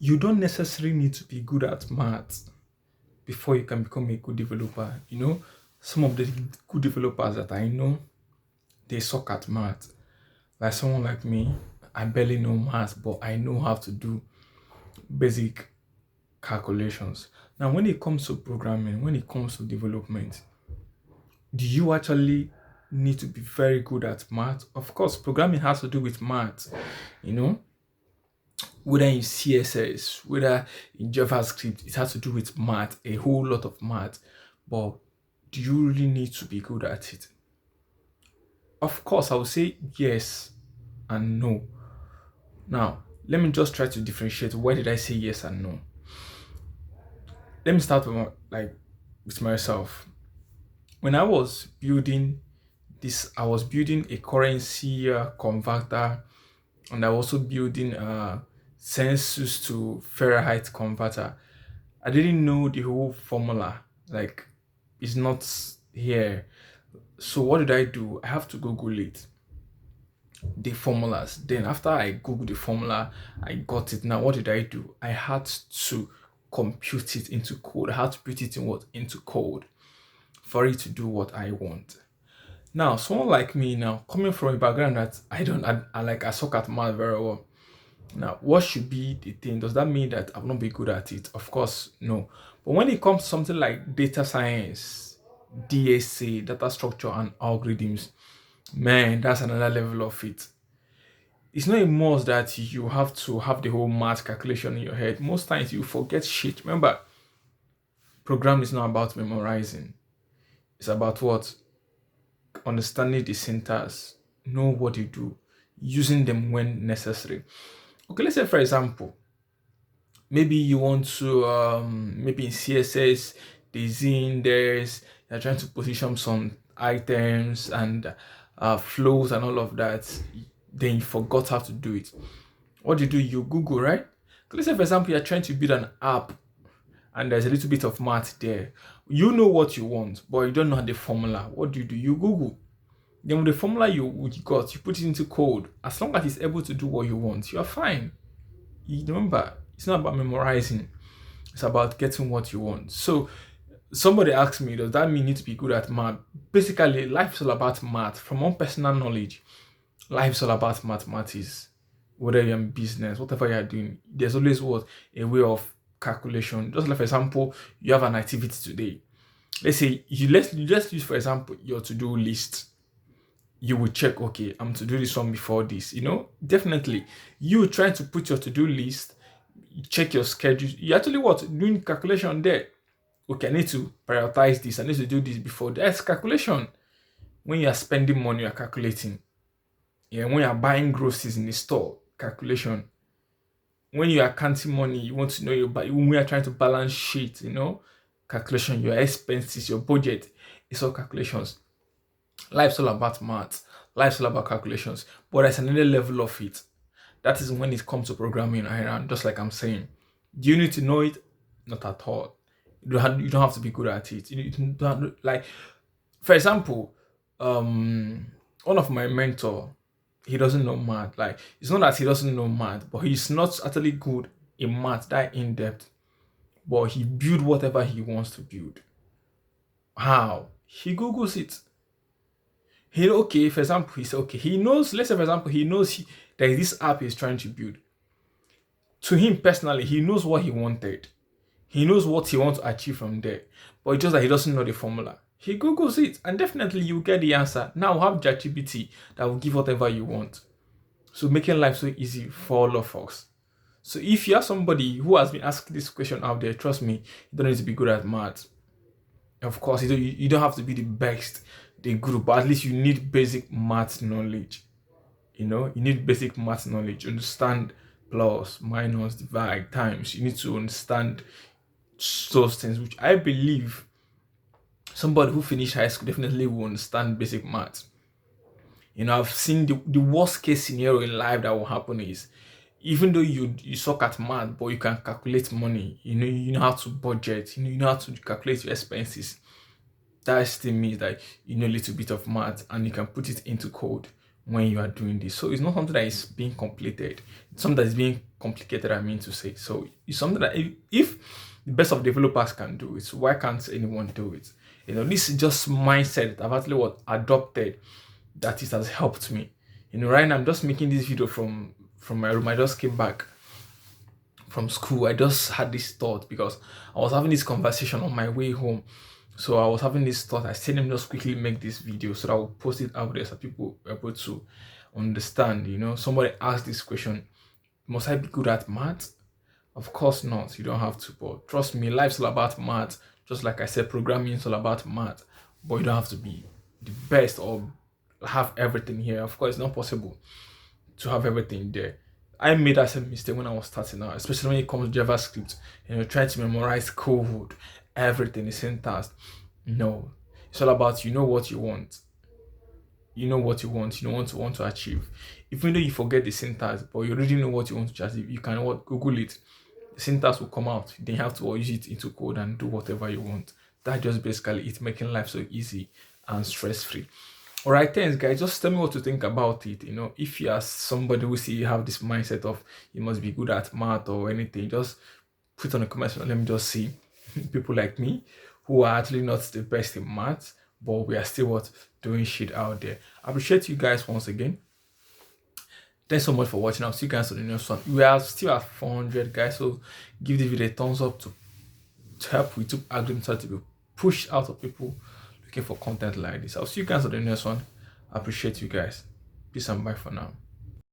you don't necessarily need to be good at math before you can become a good developer. Some of the good developers that I know, they suck at math. Like someone like me, I barely know math, but I know how to do basic calculations. Now, when it comes to programming, when it comes to development, do you actually need to be very good at math? Of course, programming has to do with math, you know, whether in CSS, whether in JavaScript, it has to do with math, a whole lot of math. But do you really need to be good at it? Of course, I would say yes and no. Now, let me just try to differentiate. Why did I say yes and no? Let me start with myself. When I was building this, I was building a currency converter, and I was also building a census to Fahrenheit converter. I didn't know the whole formula. Like, it's not here. So what did I do? I have to Google it, the formulas. Then after I Googled the formula, I got it. Now what did I do? I had to compute it into code. I had to put it into code for it to do what I want. Now, someone like me now, coming from a background that I suck at math very well. Now, what should be the thing? Does that mean that I'll not be good at it? Of course, no. But when it comes to something like data science, DSA, data structure and algorithms, man, that's another level of it. It's not a must that you have to have the whole math calculation in your head. Most times you forget shit. Remember, programming is not about memorizing. It's about what? Understanding the syntax, know what you do, using them when necessary. Okay, let's say for example, maybe you want to maybe in CSS, there's you're trying to position some items and flows and all of that. Then you forgot how to do it. What do? You Google, right? Okay, let's say for example, you're trying to build an app and there's a little bit of math there. You know what you want, but you don't know the formula. What do? You Google. Then with the formula you got, you put it into code. As long as it's able to do what you want, you're fine. You remember, it's not about memorizing. It's about getting what you want. So somebody asked me, does that mean you need to be good at math? Basically, life is all about math. From one personal knowledge, life is all about mathematics. Whether you're in business, whatever you're doing, there's always a way of calculation. Just like for example, you have an activity today. Let's say you just use for example your to-do list. You will check, okay, I'm to do this one before this. Definitely you trying to put your to-do list, you check your schedule, you actually doing calculation there. Okay, I need to prioritize this, I need to do this before. That's calculation. When you are spending money, you are calculating. Yeah, when you are buying groceries in the store, calculation. When you are counting money, you want to know when we are trying to balance sheet, calculation, your expenses, your budget, it's all calculations. Life's all about maths. Life's all about calculations. But there's another level of it. That is when it comes to programming, and just like I'm saying. Do you need to know it? Not at all. You don't have to be good at it. You don't like, for example, one of my mentor, he doesn't know math. Like, it's not that he doesn't know math, but he's not actually good in math that in depth. But he build whatever he wants to build. How? He Googles it. Okay, for example, he said, okay, he knows, let's say, for example, he knows there is this app he's trying to build. To him personally, he knows what he wanted. He knows what he wants to achieve from there. But it's just that he doesn't know the formula. He Googles it, and definitely you get the answer. Now have ChatGPT that will give whatever you want. So making life so easy for all of us. So if you are somebody who has been asking this question out there, trust me, you don't need to be good at math. Of course, you don't have to be the best, the group, but at least you need basic math knowledge. You need basic math knowledge. Understand plus, minus, divide, times. You need to understand those things, which I believe somebody who finished high school definitely will understand basic math. I've seen the worst case scenario in life that will happen is, even though you suck at math, but you can calculate money, you know how to budget, you know how to calculate your expenses. That still means that you know a little bit of math and you can put it into code when you are doing this. So it's not something that is being completed. It's something that is being complicated, I mean to say. So it's something that if the best of developers can do it, why can't anyone do it? This is just mindset that I've actually adopted, that it has helped me. Right now I'm just making this video from my room. I just came back from school. I just had this thought because I was having this conversation on my way home. So I was having this thought. I said, let me just quickly make this video so that I'll post it out there so people are able to understand. Somebody asked this question: must I be good at math? Of course not. You don't have to. But trust me, life's all about math. Just like I said, programming is all about math. But you don't have to be the best or have everything here. Of course, it's not possible to have everything there. I made that same mistake when I was starting out, especially when it comes to JavaScript. Trying to memorize code, everything, the syntax. No, it's all about what you want. You know what you want. You know what you want to achieve. Even though you forget the syntax, but you already know what you want to achieve, you can Google it. The syntax will come out. Then you have to use it into code and do whatever you want. That's just basically it, making life so easy and stress-free. All right, thanks guys. Just tell me what to think about it. If you are somebody who see you have this mindset of you must be good at math or anything, just put on a comment section. Let me just see people like me who are actually not the best in math, but we are still doing shit out there. I appreciate you guys once again. Thanks so much for watching. I'll see you guys on the next one. We are still at 400 guys, so give the video a thumbs up to help YouTube algorithm to be pushed out of people looking for content like this. I'll see you guys on the next one. I appreciate you guys. Peace and bye for now.